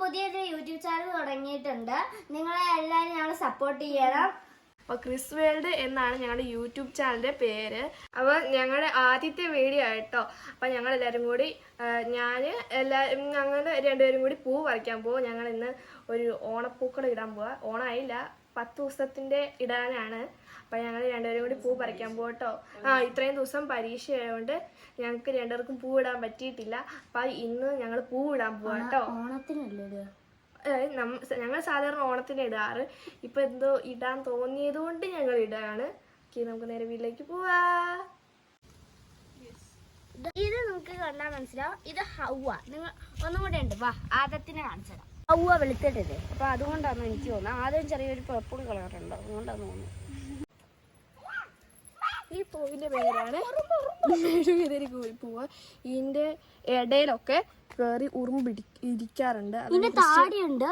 പുതിയൊരു YouTube channel തുടങ്ങിയിട്ടുണ്ട്. നിങ്ങളെ എല്ലാവരും ഞങ്ങൾ സപ്പോർട്ട് ചെയ്യണം. അപ്പോൾ ക്രിസ് വേൾഡ് എന്നാണ് ഞങ്ങളുടെ യൂട്യൂബ് ചാനലിൻ്റെ പേര്. അപ്പോൾ ഞങ്ങളുടെ ആദ്യത്തെ വീഡിയോ ആയിട്ടോ. അപ്പോൾ ഞങ്ങളെല്ലാവരും കൂടി ഞങ്ങൾ രണ്ടുപേരും കൂടി പൂ പറിക്കാൻ പോകും. ഞങ്ങൾ ഇന്ന് ഒരു ഓണപ്പൂക്കൾ ഇടാൻ പോവുക. ഓണമായില്ല, 10 ദിവസത്തിൻ്റെ ഇടാനാണ്. അപ്പോൾ ഞങ്ങൾ രണ്ടുപേരും കൂടി പൂ പറിക്കാൻ പോകട്ടോ. ഇത്രയും ദിവസം പരീക്ഷ ആയതുകൊണ്ട് ഞങ്ങൾക്ക് രണ്ടുപേർക്കും പൂ ഇടാൻ പറ്റിയിട്ടില്ല. അപ്പം ഇന്ന് ഞങ്ങൾ പൂ ഇടാൻ പോവാം കേട്ടോ. ഓണത്തിനല്ലേ ഞങ്ങൾ സാധാരണ ഓണത്തിന് ഇടാറ്. ഇപ്പം എന്തോ ഇടാൻ തോന്നിയത് കൊണ്ട് ഞങ്ങൾ ഇടാണ്. നമുക്ക് നേരെ വീട്ടിലേക്ക് പോവാ. ഇത് നമുക്ക് കണ്ടാൽ മനസ്സിലാവും. ഇത് ഹൗവ. നിങ്ങൾ ഒന്നും കൂടെ ഉണ്ട്. വാ, ആദത്തിനെ കാണിച്ചു തരാം. ഹൗവ വെളുത്തിട്ടത്. അപ്പൊ അതുകൊണ്ടാണ് എനിക്ക് തോന്നുന്നത്. ആദ്യം ചെറിയൊരു പർപ്പിൾ കളറുണ്ട്, അതുകൊണ്ടാണ് തോന്നുന്നത്. ഈ പൂവിൻ്റെ പേരാണ് മെഴുകുതിരി പൂവ്. ഇതിൻ്റെ ഇടയിലൊക്കെ കയറി ഇരിക്കാറുണ്ട്. താടിയുണ്ട്.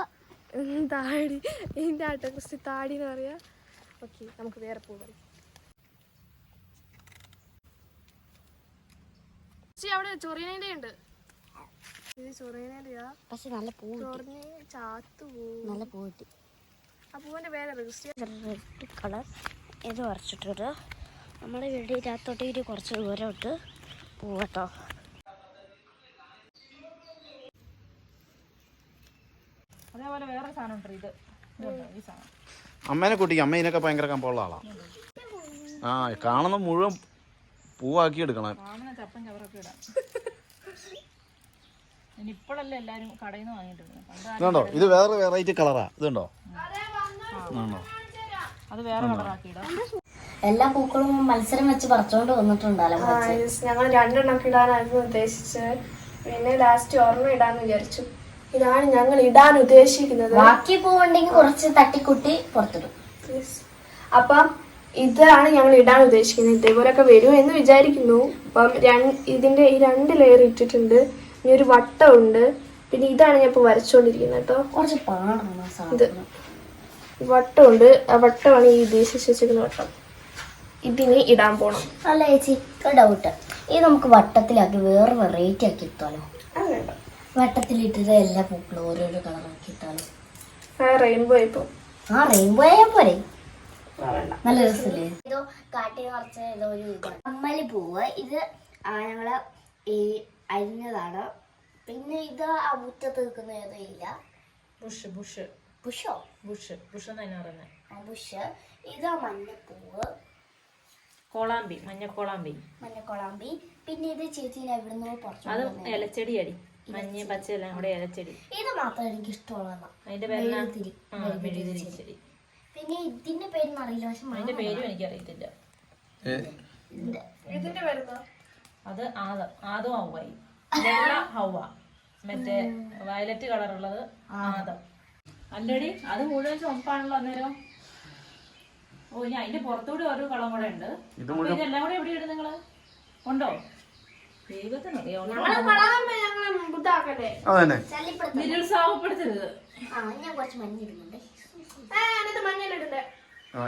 താടി ഇതിൻ്റെ ആട്ടോ ക്രിസ്റ്റി താടി എന്ന് പറയാ. ഓക്കെ, നമുക്ക് വേറെ പൂ പറിക്കാം. അവിടെ ചൊറിയനേൻ്റെ ഉണ്ട്. ഇത് ചൊറിയനേൻ്റെയാ, പക്ഷെ നല്ല പൂ, ചാത്തു പൂ. നല്ല പൂ കിട്ടി. ആ പൂവിൻ്റെ പേര് റെഡ് കളർ ഇത് വരച്ചിട്ടൊരു നമ്മുടെ വീടിനകത്തോട്ട് കുറച്ച് ദൂരം ഇട്ട് പോവട്ടോ. അതേപോലെ വേറെ സാധനം ഉണ്ട്. ഇത് ഈ സാധനം അമ്മേനെ കുട്ടിക്ക് അമ്മ ഇതിനൊക്കെ ഭയങ്കര കമ്പമുള്ള ആളാണ്. കാണുന്ന മുഴുവൻ പൂവാക്കി എടുക്കണം. കാണുന്ന ചപ്പൻ ചവറൊക്കെ ഇടാം. ഇപ്പോഴല്ലേ എല്ലാരും കടയിൽ നിന്ന് വാങ്ങിയിട്ടുണ്ട്. ഇതുണ്ടോ, ഇത് വേറെ വെറൈറ്റി കളറാ. ഇതുണ്ടോ, അത് വേറെ കളറാക്കി ഇടാം. എല്ലാ പൂക്കളും മത്സരം വെച്ച് പറിച്ചോണ്ട് വന്നിട്ടുണ്ടല്ലോ. ഞങ്ങൾ 2 എണ്ണൊക്കെ ഇടാനായിരുന്നു ഉദ്ദേശിച്ചത്. പിന്നെ ലാസ്റ്റ് ഒരെണ്ണം ഇടാന്ന് വിചാരിച്ചു. ഇതാണ് ഞങ്ങൾ ഇടാൻ ഉദ്ദേശിക്കുന്നത്. ബാക്കി പൂവുണ്ടെങ്കിൽ കുറച്ച് തട്ടിക്കുട്ടി പുറത്തിടും. അപ്പം ഇതാണ് ഞങ്ങൾ ഇടാൻ ഉദ്ദേശിക്കുന്നത്. ഇതേപോലൊക്കെ വരും എന്ന് വിചാരിക്കുന്നു. അപ്പം ഇതിന്റെ ഈ 2 ലെയർ ഇട്ടിട്ടുണ്ട്. ഇനി ഒരു വട്ടമുണ്ട്. പിന്നെ ഇതാണ് ഞാൻ ഇപ്പൊ വരച്ചോണ്ടിരിക്കുന്നത് കേട്ടോ. കുറച്ച് പാടാണ്. ഇത് വട്ടമുണ്ട്. ആ വട്ടമാണ് ഈ ഉദ്ദേശിച്ച് വെച്ചിരിക്കുന്ന വട്ടം. ഇതിന് ഇടാൻ പോണം. അല്ല ചേച്ചി, ഡൗട്ട്. ഇത് നമുക്ക് വട്ടത്തിലാക്കി വേറെ വെറൈറ്റി ആക്കി ഇട്ടാലോ? അങ്ങനെ വട്ടത്തിലിട്ടിട്ട് എല്ലാ പൂക്കളും ഓരോരോ കളറാക്കി ഇട്ടാലോ? റെയിൻബോ ഇപ്പൊ റെയിൻബോ ആയാൽ പോരെ? നല്ല രസമില്ലേ? ഇതോ കാട്ടി നിറച്ച ഏതോ ഒരു കമ്മലി പൂവ്. ഇത് ഞങ്ങള് അരിഞ്ഞതാണ്. പിന്നെ ഇത് ആ മുറ്റത്ത് നിൽക്കുന്ന ഏതോ ഇല്ല. ബുഷ് ബുഷ് ബുഷോ? ബുഷ് ബുഷ് എന്ന് തന്നെ പറയുന്നത്. ബുഷ്. ഇതാ മഞ്ഞപ്പൂവ്, കോളാമ്പി, മഞ്ഞക്കോളാമ്പി. മഞ്ഞക്കോളാമ്പി. പിന്നെ ഇത് ചേച്ചീനെ എവിടുന്നോ പറിച്ചു. അത് ഇലച്ചെടി അടി, മഞ്ഞ പച്ച എല്ലാം കൂടെ ഇലച്ചെടി. ഇത് മാത്രം എനിക്ക് ഇഷ്ടമുള്ളതാണ്. അതിന്റെ പേര് ചെടി. പിന്നെ ഇതിന്റെ പേരൊന്നും അറിയില്ല. പക്ഷെ അതിന്റെ പേരും എനിക്കറിയത്തില്ല. ഇതിന്റെ വരുന്നോ? അത് ആദം ഹൗവായി. വെള്ള ഹൗവ, മറ്റേ വയലറ്റ് കളറുള്ളത് ആദം. അല്ലടി, അത് മുഴുവൻ ചുമപ്പാണല്ലോ അന്നേരം. ഓ, ഇനി അതിന്റെ പുറത്തൂടെ ഓരോ കളം കൂടെ ഉണ്ട്. ഇതെല്ലാം കൂടെ എവിടെ ഇടും നിങ്ങള്? ഉണ്ടോ? നിരുത്സാഹപ്പെടുത്തരുത്. ഞാൻ കുറച്ച് മഞ്ഞിടുന്നുണ്ട്.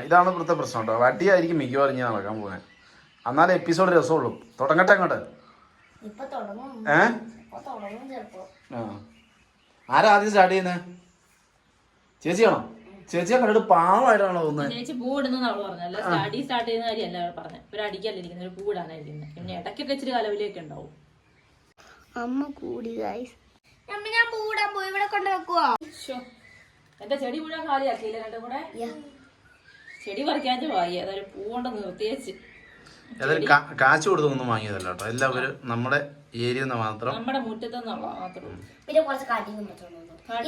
ഇതാണ് ഇവിടുത്തെ പ്രശ്നം കേട്ടോ. വട്ടിയായിരിക്കും മിക്കവാറും ഞാൻ നടക്കാൻ പോകാൻ. എന്നാലേ എപ്പിസോഡ് രസമുള്ളൂ. തുടങ്ങട്ടെ അങ്ങോട്ട്. ആരാ ആദ്യം സ്റ്റാർട്ട് ചെയ്യുന്നത്? ചേച്ചിയാണോ? ചേച്ചിയെ കണ്ടിട്ട് പാവമായിട്ടാണോ തോന്നുന്നത്? ചേച്ചി പൂ ഇടുന്ന അവള് പറഞ്ഞല്ല. സ്റ്റഡി സ്റ്റാർട്ട് ചെയ്യുന്ന കാര്യമല്ല അവൾ പറഞ്ഞത്. ഒരു അടിക്കല്ല ഇരിക്കുന്നത്, ഒരു പൂ ഇടാനായിരിക്കുന്നത്. പിന്നെ ഇടയ്ക്കൊക്കെ ഇച്ചിരി കലവിലൊക്കെ ഉണ്ടാവും. അമ്മ കൂടി ഞാൻ പൂടാൻ പോയി. ഇവിടെ കൊണ്ട് വെക്കുവോ? എന്റെ ചെടി മുഴുവൻ കാലിയാക്കിയില്ല രണ്ടും കൂടെ. ചെടി പറിക്കാച്ച വായി അതൊരു പൂ കൊണ്ട് നിർത്തിയേച്ച്. കാശ് കൊടുത്തൊന്നും വാങ്ങിയതല്ല കേട്ടോ. എല്ലാവരും നമ്മുടെ ഏരിയ മാത്രം, നമ്മുടെ മുറ്റത്തെന്നുള്ള മാത്രം. പിന്നെ കുറച്ച് കാട്ടിൽ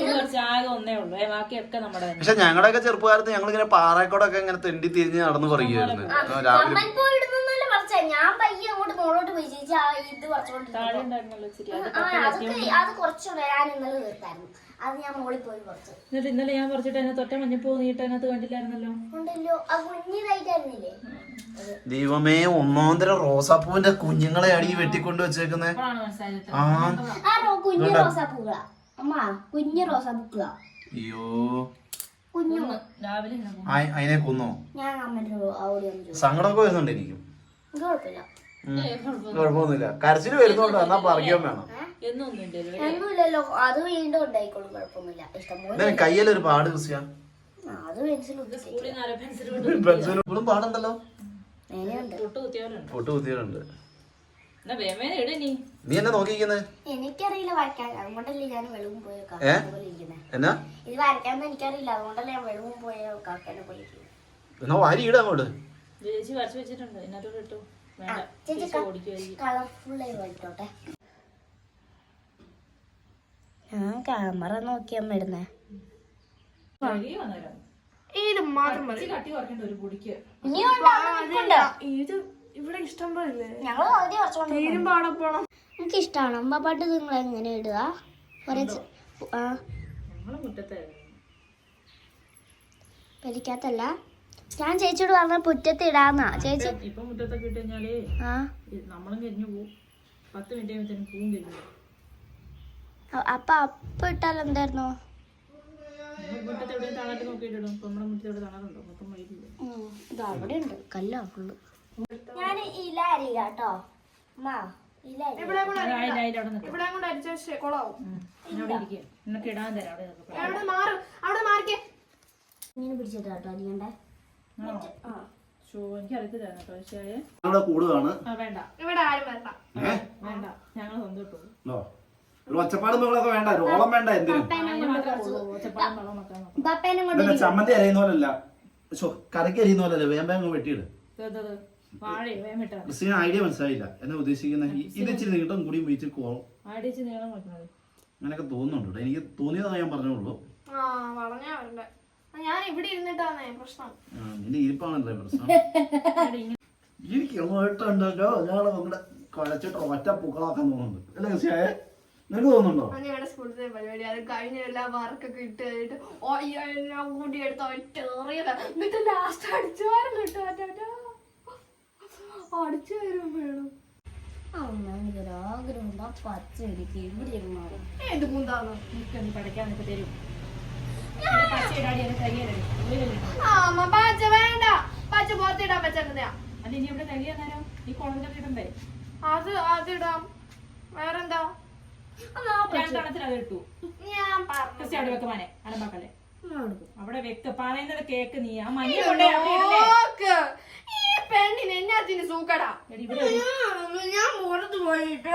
കുറച്ച് ആകെ ഒന്നേ ഉള്ളൂ. ബാക്കിയൊക്കെ നമ്മുടെ. പക്ഷെ ഞങ്ങളുടെയൊക്കെ ചെറുപ്പകാലത്ത് ഞങ്ങൾ ഇങ്ങനെ പാറക്കോടൊക്കെ ഇങ്ങനെ തെണ്ടി തിരിഞ്ഞ് നടന്നു കുറയുമായിരുന്നു. രാവിലെ ഞാൻ പയ്യെ അങ്ങോട്ട് മുകളോട്ട് പോയി. ചേച്ചി ഇത് അത് കുറച്ച് വരാൻ ഇന്നലെ തീർത്തായിരുന്നു. അത് ഞാൻ മുകളിൽ പോയി കുറച്ച്. എന്നിട്ട് ഇന്നലെ ഞാൻ പറിച്ചിട്ട് അതിനകത്ത് ഒറ്റ മഞ്ഞപ്പൂ നീട്ട് അതിനകത്ത് കണ്ടില്ലായിരുന്നല്ലോ. ഉണ്ടല്ലോ, അത് കുഞ്ഞിതായിട്ടായിരുന്നില്ലേ? ദൈവമേ, 1 റോസാപ്പൂവിന്റെ കുഞ്ഞുങ്ങളെ അടി വെട്ടിക്കൊണ്ട് വെച്ചേക്കുന്നേ. കുഞ്ഞു റോസാപ്പൂക്കളാ അമ്മ, കുഞ്ഞു റോസാപ്പൂക്കളാ. അയ്യോ, കുഞ്ഞു. രാവിലെ അതിനെ കൊന്നോ? ഞാൻ അമ്മ സങ്കടമൊക്കെ വരുന്നുണ്ട് എനിക്കും. കുഴപ്പമില്ല, കുഴപ്പമൊന്നുമില്ല. കരച്ചില് വരുന്നോണ്ട് എന്നാ പറയാൻ വേണം. എന്നൊന്നും ഇല്ലല്ലോ ഒന്നുമില്ലല്ലോ, അത് വീണ്ടും ഉണ്ടായിക്കോളും, കുഴപ്പമൊന്നുമില്ല. ഇഷ്ടംപോലെ കയ്യിലൊരു പാട് ക്രിസ്ത്യ അത് പെൻസിൽ സ്കൂളിൽ നിന്ന് പെൻസിൽ ഇപ്പോഴും പാടുണ്ടല്ലോ. അങ്ങനെയുണ്ട്. പൊട്ട് കുത്തിയവരുണ്ട്. പൊട്ട് കുത്തിയുണ്ട്. എന്നാ വേമേനെ ഇട നീ എന്നെ നോക്കിയിരിക്കുന്നത്? എനിക്കറിയില്ല വരയ്ക്കാൻ, അതുകൊണ്ടല്ലേ ഞാൻ വെളിവും പോയ ഏ? കാക്കനെ ഇരിക്കുന്നത്. എന്നാ ഇത് വരയ്ക്കാന്ന് എനിക്കറിയില്ല, അതുകൊണ്ടല്ലേ ഞാൻ വെളിവും പോയ കാക്കനെ പോലെ ഇരിക്കുന്നത്. എന്നാ വാരി ഇടാ അങ്ങോട്ട്. ചേച്ചി വരച്ച് വെച്ചിട്ടുണ്ട്, ഇതിനകത്തോട് ഇട്ടു. വേണ്ട, ചേച്ചി ചേച്ചി ഓടിക്കുമായിരിക്കും. കളർഫുള്ളായി വരട്ടോട്ടെ. ഞാൻ ക്യാമറ നോക്കിയാ വരുന്നേ. കഴുകി വന്നേരം. ഇത് മാത്രം മതി. ഇച്ചിരി കട്ടി കുറയ്ക്കണ്ട ഒരു പൊടിക്ക്. ഇത് ഇവിടെ ഇഷ്ടം പോലെ ഞങ്ങൾ ആദ്യം കുറച്ചുകൊണ്ട് തീരുമ്പോ അവിടെ പോണം. എനിക്ക് ഇഷ്ടമാണ് അമ്മപ്പാട്ട്. നിങ്ങൾ എങ്ങനെ ഇടുക? നമ്മളെ മുറ്റത്തെ വലിക്കാത്തല്ല, ഞാൻ ചേച്ചിയോട് പറഞ്ഞ മുറ്റത്ത് ഇടാന്നാ ചേച്ചി. ഇപ്പൊ മുറ്റത്തൊക്കെ ഇട്ട് കഴിഞ്ഞാലേ ആ നമ്മളും കരിഞ്ഞു പോവും. 10 മിനിറ്റ് കഴിയുമ്പോഴത്തേനും പൂവും കരിഞ്ഞു. അപ്പൊ ഇട്ടാൽ എന്തായിരുന്നു? മുറ്റത്ത് എവിടെയും തണാട്ട് നോക്കിയിട്ടിടും. ഇപ്പൊ നമ്മുടെ മുറ്റത്ത് എവിടെ തണാറുണ്ടോ? മൊത്തം വൈകില്ല. ഇത് അവിടെ ഉണ്ട്, കല്ലാ ഫുള്ള്. ഞാൻ ഇല അരിയില്ല കേട്ടോ അമ്മ, ഇല അരി. ഇവിടെ കൂടെ അവിടെ നിൽക്കും. ഇവിടെ കൊണ്ട് അരിച്ച കൊളാവും. അവിടെ ഇരിക്കുക. നിനക്ക് ഇടാൻ തരാം. അവിടെ നിൽക്കും. അവിടെ മാറും, അവിടെ മാറിക്കേ. ഇങ്ങനെ പിടിച്ചിട്ട് കേട്ടോ അരിയണ്ടേ. എനിക്ക് അറിയത്തില്ല കേട്ടോ. പക്ഷേ ഇവിടെ കൂടുകയാണ്. വേണ്ട, ഇവിടെ ആരും വരണ്ട. വേണ്ട, ഞങ്ങൾ സ്വന്തം ഇട്ടു. ഒരു ഒച്ചപ്പാടും ബഹളമൊക്കെ വേണ്ട, ഓളം വേണ്ട. എന്തിനും ബപ്പേനെ കൊണ്ട് ചമ്മന്തി അരിയുന്ന പോലല്ല, കറിക്ക് അരിയുന്ന പോലല്ലേ, വേഗം വേഗം വെട്ടിയിട്. വാഴ വേമിട്ട ക്രിസ്ത്യൻ ഐഡിയ മനസ്സിലായില്ല. എന്നെ ഉദ്ദേശിക്കുന്ന ഇത് ഇച്ചിരി നീട്ടം കൂടിയും വീച്ചിൽ കോളം ആടിച്ച് നീളം വെക്കണത്. അങ്ങനെയൊക്കെ തോന്നുന്നുണ്ട്. എനിക്ക് തോന്നിയതാ ഞാൻ പറഞ്ഞോളൂ. ആ വളഞ്ഞാ വരണ്ടേ. ഞാൻ ഇവിടെ ഇരുന്നിട്ടാന്നേ പ്രശ്നം. നിന്റെ ഇരിപ്പാണല്ലേ പ്രശ്നം. എനിക്ക് അങ്ങോട്ടുണ്ടല്ലോ ഒരാളെ നമ്മുടെ കുഴച്ചിട്ട് ഒറ്റ പൂക്കളാക്കാൻ തോന്നുന്നുണ്ട് അല്ലേ ക്രിസ്ത്യായ? നിനക്ക് തോന്നുന്നുണ്ടോ? ഞങ്ങളുടെ സ്കൂളിലത്തെ പരിപാടി അത് കഴിഞ്ഞ എല്ലാ വർക്കൊക്കെ ഇട്ട് കഴിഞ്ഞിട്ട് എല്ലാം കൂടി എടുത്ത് ഒറ്റ എറിയല. എന്നിട്ട് ലാസ്റ്റ് അടിച്ചു വാരം കിട്ടും. അടിച്ചു വരും വേണം. എനിക്കൊരാഗ്രഹം ഉണ്ടാ പച്ച എനിക്ക് ഇവിടെ ഇരുന്നാലും. ഏത് കുന്താന്ന് നീ പഠിക്കാൻ നിനക്ക് തരും. പച്ചയിടാടി എന്നെ കരിയലടി. അമ്മ പച്ച വേണ്ട, പച്ച പുറത്തിടാൻ പറ്റുന്നതാ. അത് ഇനി ഇവിടെ കരിയാൻ നേരം ഈ കുളത്തിലൊക്കെ ഇടണ്ടേ? അതിടാം. വേറെന്താ? രണ്ടെണ്ണത്തിൽ അത് ഇട്ടു. ഞാൻ പറഞ്ഞു ക്രിസ്ത്യ അവിടെ വെക്കുമാനെ അലമ്പാക്കല്ലേ. അവിടെ വെക്ക്. പറയുന്നത് കേക്ക്. നീ ആ മഞ്ഞ നോക്ക്. ഈ പെണ്ണിന് എന്നാത്തിന് സൂക്കടാ. ഇവിടെ ഞാൻ പുറത്ത് പോയിട്ട്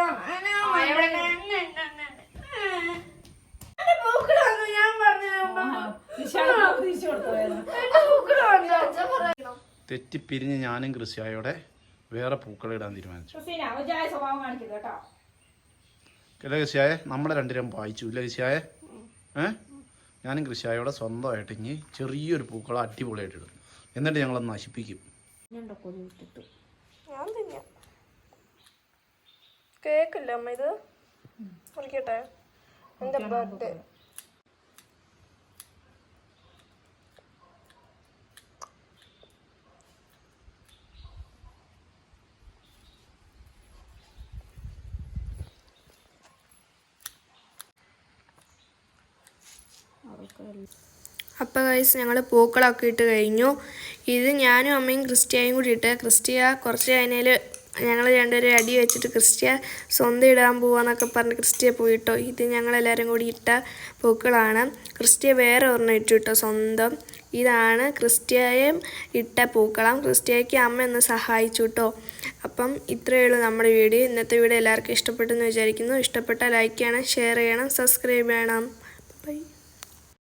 ഞാൻ പറഞ്ഞു തെറ്റിപ്പിരിഞ്ഞ് ഞാനും ക്രിസ്ത്യായോടെ വേറെ പൂക്കളിടാൻ തീരുമാനിച്ചു. സ്വഭാവം കാണിക്കരുത് കേട്ടോ. അല്ലേ ക്രിസ്ത്യായ? നമ്മളെ രണ്ടുപേരും വായിച്ചു ഇല്ല ക്രിസ്ത്യായ? ഞാനും ക്രിസ്ത്യായോടെ സ്വന്തമായിട്ട് ഇനി ചെറിയൊരു പൂക്കളം അടിപൊളിയായിട്ട് ഇടും. എന്നിട്ട് ഞങ്ങളത് നശിപ്പിക്കും. ഞാൻ തിന്നാം. കേക്കില്ല അമ്മ, ഇത് വിളിക്കട്ടെ. എന്റെ ബർത്ത്ഡേ. അപ്പോൾ ഗൈസ് ഞങ്ങൾ പൂക്കളൊക്കെ ഇട്ട് കഴിഞ്ഞു. ഇത് ഞാനും അമ്മയും ക്രിസ്റ്റിയായും കൂടി ഇട്ട്. ക്രിസ്റ്റിയ കുറച്ച് കഴിഞ്ഞാൽ ഞങ്ങൾ രണ്ടുപേരും അടി വെച്ചിട്ട് ക്രിസ്റ്റിയ സ്വന്തം ഇടാൻ പോവാന്നൊക്കെ പറഞ്ഞ് ക്രിസ്റ്റിയ പോയിട്ടോ. ഇത് ഞങ്ങളെല്ലാവരും കൂടി ഇട്ട പൂക്കളാണ്. ക്രിസ്റ്റിയ വേറെ ഒരെണ്ണം ഇട്ടു കേട്ടോ സ്വന്തം. ഇതാണ് ക്രിസ്റ്റിയയും ഇട്ട പൂക്കളം. ക്രിസ്റ്റിയയ്ക്ക് അമ്മ ഒന്ന് സഹായിച്ചു കേട്ടോ. അപ്പം ഇത്രയേ ഉള്ളൂ നമ്മുടെ വീഡിയോ. ഇന്നത്തെ വീഡിയോ എല്ലാവർക്കും ഇഷ്ടപ്പെട്ടെന്ന് വിചാരിക്കുന്നു. ഇഷ്ടപ്പെട്ടാൽ ലൈക്ക് ചെയ്യണം, ഷെയർ ചെയ്യണം, സബ്സ്ക്രൈബ് ചെയ്യണം. ബൈ.